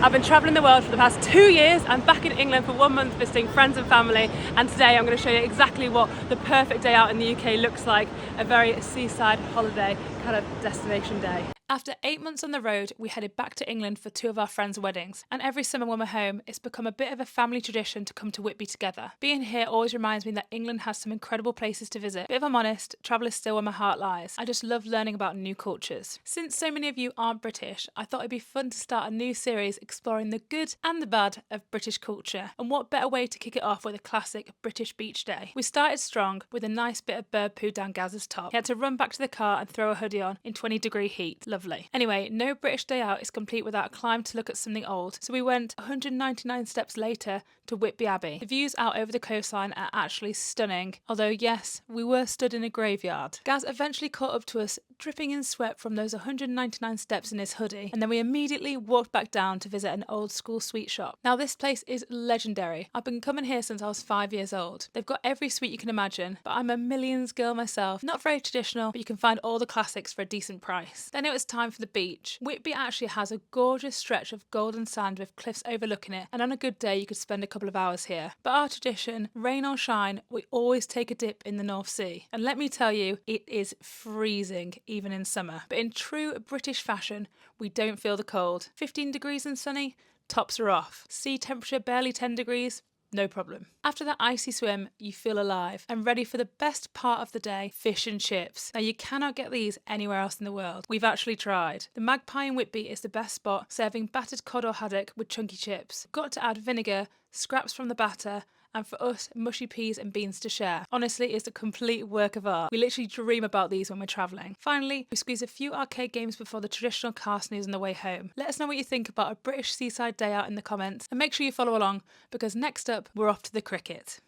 I've been travelling the world for the past 2 years. I'm back in England for 1 month visiting friends and family, and today I'm going to show you exactly what the perfect day out in the UK looks like, a very seaside holiday kind of destination day. After 8 months on the road, we headed back to England for 2 of our friends' weddings, and every summer when we're home, it's become a bit of a family tradition to come to Whitby together. Being here always reminds me that England has some incredible places to visit, but if I'm honest, travel is still where my heart lies. I just love learning about new cultures. Since so many of you aren't British, I thought it'd be fun to start a new series exploring the good and the bad of British culture, and what better way to kick it off with a classic British beach day. We started strong with a nice bit of bird poo down Gaz's top. He had to run back to the car and throw a hoodie on in 20-degree heat. Lovely. Anyway, no British day out is complete without a climb to look at something old, so we went 199 steps later to Whitby Abbey. The views out over the coastline are actually stunning, although yes, we were stood in a graveyard. Gaz eventually caught up to us, dripping in sweat from those 199 steps in his hoodie, and then we immediately walked back down to visit an old school sweet shop. Now this place is legendary. I've been coming here since I was 5 years old. They've got every sweet you can imagine, but I'm a millions girl myself. Not very traditional, but you can find all the classics for a decent price. Then it was time for the beach. Whitby actually has a gorgeous stretch of golden sand with cliffs overlooking it, and on a good day you could spend a couple of hours here. But our tradition, rain or shine, we always take a dip in the North Sea. And let me tell you, it is freezing even in summer. But in true British fashion, we don't feel the cold. 15 degrees and sunny, tops are off. Sea temperature barely 10 degrees, no problem. After that icy swim, you feel alive and ready for the best part of the day, fish and chips. Now you cannot get these anywhere else in the world. We've actually tried. The Magpie in Whitby is the best spot, serving battered cod or haddock with chunky chips. Got to add vinegar, scraps from the batter, and for us, mushy peas and beans to share. Honestly, it's a complete work of art. We literally dream about these when we're travelling. Finally, we squeeze a few arcade games before the traditional car snooze on the way home. Let us know what you think about a British seaside day out in the comments, and make sure you follow along, because next up, we're off to the cricket.